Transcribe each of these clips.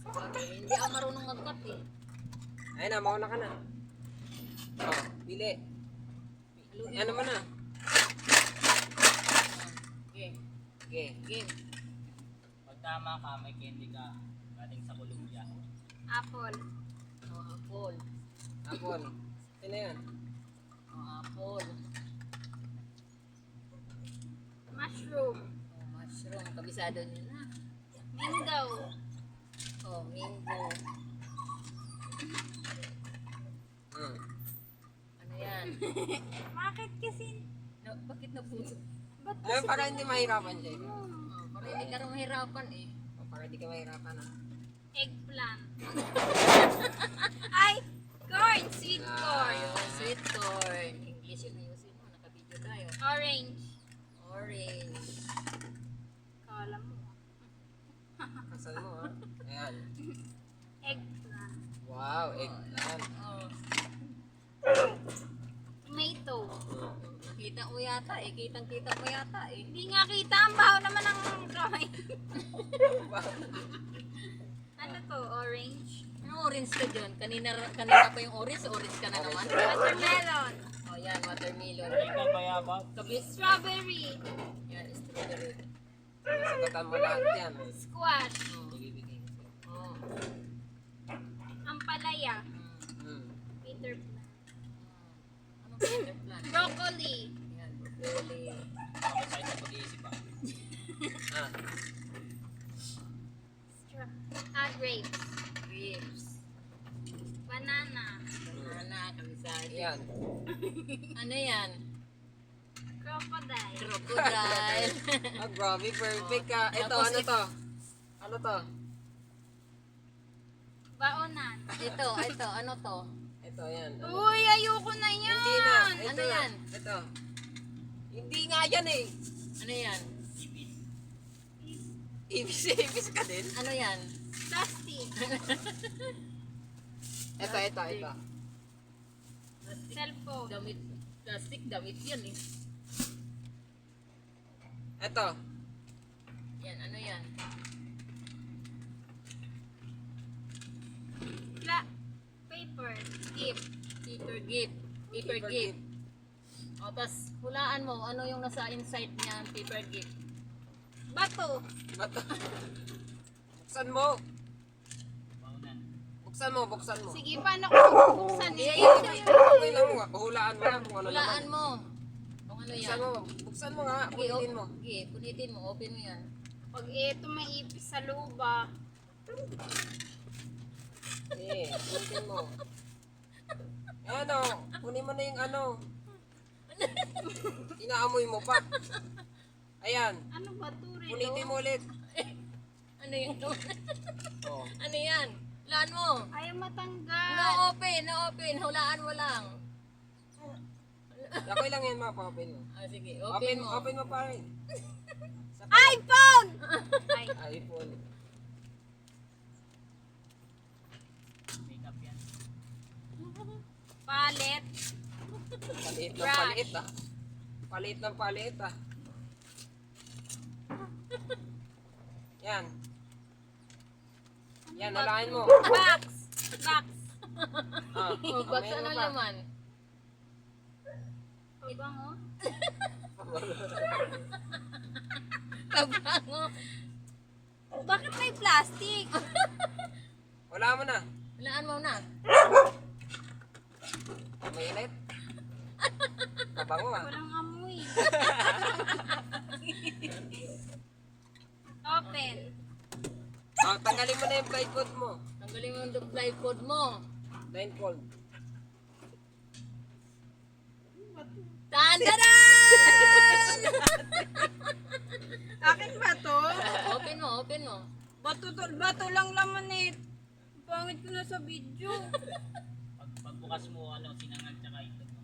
Hindi ako marunong mag-cut eh. Ayun na, mauna ka na. Oh, pili. Ano mo na? Okay. Okay. Game. Pag tama ka, may candy ka. Galing sa Columbia. Apple. Oh, apple. Apple. Sino yan? Oh, apple. Mushroom. Oh, mushroom. Kabisado nyo na. Mango. Oh, mango. Ano yan? Bakit kasi? Bakit napuso? Ba't Ay, para hindi mahirapan siya. Oh, para hindi ka rin mahirapan eh. Oh, para hindi ka mahirapan ah. eggplant? Ay, corn. Sweet corn. Ayun, sweet corn. English yung ayusin mo. Naka-video tayo. Orange. Orange. Kala mo. Kasal mo ah. Ayan. Eggplant. Wow, eggplant. Oh. Tomato. Kita mo yata eh. Kitang-kita mo yata eh. Hindi nga kita. Ang baho naman ng drawing. Ano to? Orange? Anong orange ka dyan? Kanina pa yung orange. Orange ka na naman. Watermelon. Oh, yan. Watermelon. Ikaw bayabas. Strawberry. Yan, strawberry. Sugatan mo lahat yan. Squash. Oh. Ibibigay ko sa'yo. Oh. Ampalaya. Hmm. Peter Pan. Anong Peter Plan? Broccoli. Yan, broccoli. Ako sa'yo sa pag-iisip ah. Ah. Grapes. Grapes. Banana. Banana. Kabisado. Yan. Ano yan? Crocodile. Crocodile. Ah, grabe, perfect ka. Ito, Tapos ano to? Ano to? Baonan. ito. Ano to? Ito, yan. Ano? Uy, ayoko na yan. Hindi na. Ito Ano na. yan? Ito. Hindi nga yan eh. Ano yan? Ibis ka din. Ano yan? Plastic. Ito. Cellphone. Damit. Plastic, damit yan eh. Ito. Yan, ano yan? Paper. Gift. Paper gift. Paper gift. O, tas hulaan mo, ano yung nasa inside niya, paper gift. Bato. Bato. Buksan mo. Baunan. Buksan mo. Sige, paano ko bubuksan Ayun, eh? Okay lang mo. Hulaan mo lang kung ano Hulaan naman. mo. Kung ano yan. Buksan mo nga. Okay, Punitin mo. Okay, punitin mo, open mo yan. Pag ito maipis sa luba. Eh, punitin mo. Ano, kunin mo na yung ano. Inaamoy mo pa. Ayan. Ano ba to, Relo? Punitin mo ulit. Ano yung Oh. ano yan? Hulaan mo. Ayaw matanggal. No open. Hulaan mo lang. Okay lang yan, mapa-open mo. Ah, sige, open mo. Open mo pa rin. iPhone! Ay, iPhone. Makeup yan. palette. Paliit ng Brush. paliit ah. Paliit ng paliit ah. Yan. Yan, hulaan mo. Box. Ah, Oh, box meron ano pa. laman? Pabango. Kabango. Bakit may plastic? Wala mo na. Hulaan mo na. Mainit. Kabango ah. Walang amoy. Open. Ah, tanggalin mo na yung blindfold mo. Tanggalin mo yung blindfold mo. Blindfold. Tandaran! Akin ba to? Open mo. Bato lang laman eh. Pangit ko na sa video. Pagbukas mo, sinangag tsaka itlog mo.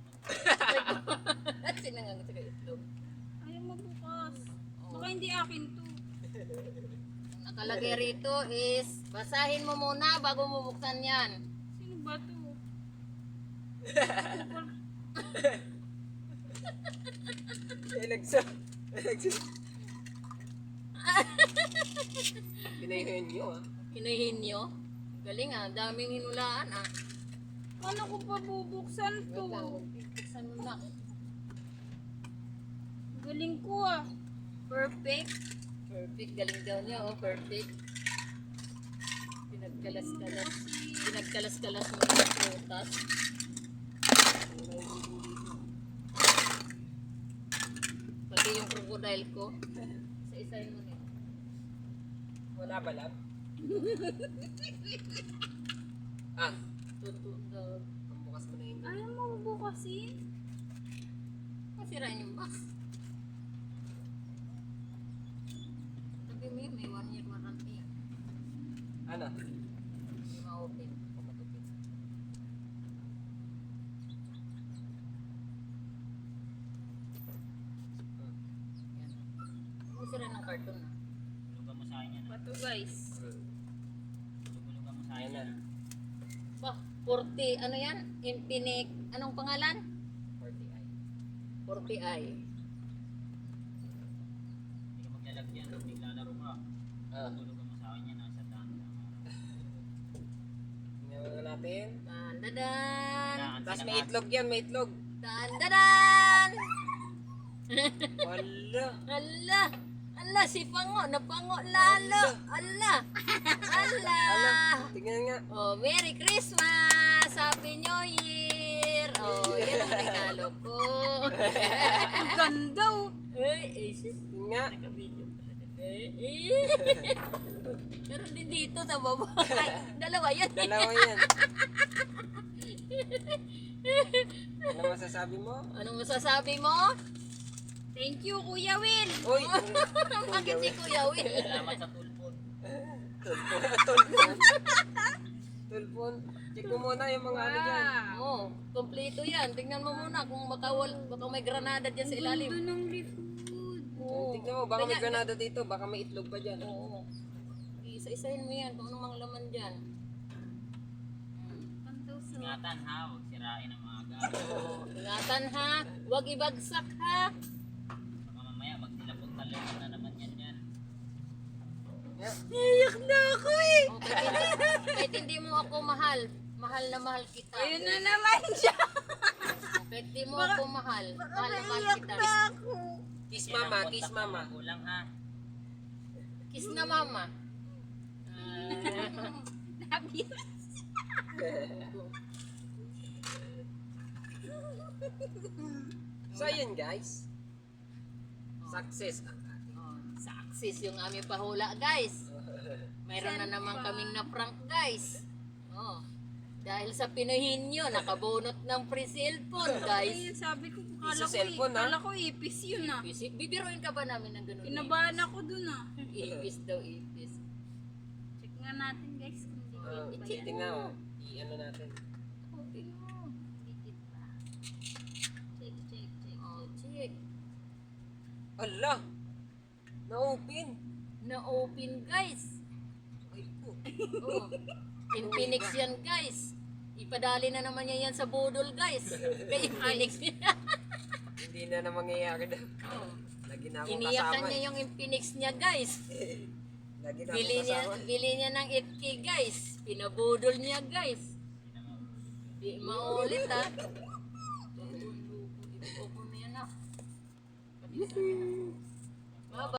Sinangang sa itlog. Ayaw magbukas. Baka hindi akin to. Ang nakalagay rito is, basahin mo muna bago mo buksan yan. Sino ba to? Ilagsa. Pinahihin nyo ah. Hinihinyo. Galing ah, daming hinulaan ah. Paano ko pa bubuksan to? Wait lang, buksan mo na. Galing ko ah. Perfect. Perfect, galing daw niya oh, perfect. Pinagkalas-kalas. Pinagkalas-kalas mo yung prutas. Pati yung crocodile ko. Isa-isahin mo na. Wala ba lang? Ah, Tutundog. pambukas mo na yun. Ayaw mo bukasin? Masirain yung box. Sabi mo yun, may 1 year warranty yan. Ano? Hindi ma-open. Pamatupin. Yan. Masira ng carton ah. Tulugan mo sa akin yan. Pato guys. Tulugan mo sa akin Ayan na. yan. Bah, 40, ano yan? Infinix, anong pangalan? 40i. 40i. Hindi ka maglalagyan. Pag naglalaro ka, Ah, tulugan mo sa akin yan. Nasa daan. tingnan mo natin. Dandadan! Tapos may itlog yan, may itlog. Dandadan! Wala. Ala! Ala, si Pango, napango lalo! Ala! Ala! Tingnan nga. Oh, Merry Christmas! Happy New Year! Oh, yan ang regalo ko. Ang ganda oh. Ay, sis. Tingnan nga. Naka-video pala. Meron din dito sa baba. Ay, dalawa yan. Dalawa yan. Ano masasabi mo? Anong masasabi mo? Thank you Kuya Will. Uy! Bakit si Kuya Will? Salamat sa tulpon. Tulpon. Tulpon. Check mo muna yung mga ano dyan. Wow. Oh, kompleto yan. Tingnan mo muna kung baka may granada dyan sa Ganda ilalim. ng food. Oo. Tignan mo, baka may granada dito, baka may itlog pa dyan. Oo. Isa-isahin mo yan kung anong mga laman dyan. Pantuso. Ingatan ha, huwag sirain ang mga gamit. Oh, ingatan ha. Huwag ibagsak ha. Baka mamaya magtilapon talon na naman yan yan. Iyak na ako eh. Oh, kahit hindi mo ako mahal. Mahal na mahal kita. Ayun na naman siya. Kahit hindi mo ako mahal. Mahal na mahal Iyak kita. na ako. Kiss Yan ang mama, kontak kiss ng mama. magulang ha. Kiss na mama. Nabis. So yun guys. Success ang ating. Oh, success yung aming pahula, guys. Mayroon na naman kaming na-prank, guys. Oh. Dahil sa pinuhin nyo, nakabunot ng free cellphone, guys. Ayun, sabi ko, Isa cellphone, ha? kala ko ipis yun ah. Bibiruin ka ba namin ng ganun? Kinabahan ako dun ah. Ipis daw, ipis. Check nga natin guys kung dikit ba yan. Tingnan mo. I-ano natin. Okay mo. Dikit ba? Check, check, check. Oh, check. Ala! Na-open! Na-open, guys. Ay po. Oh. Infinix yan, guys. Ipadali na naman yan sa budol, guys. Kay Infinix niya. Hindi na mangyayari daw. Oh. Lagi na akong Iniyakan kasama. niya yung Infinix niya, guys. Lagi na akong kasama. Bili niya ng 8K, guys. Pinabudol niya, guys. Di maulit, ha. Opo na yan, ha.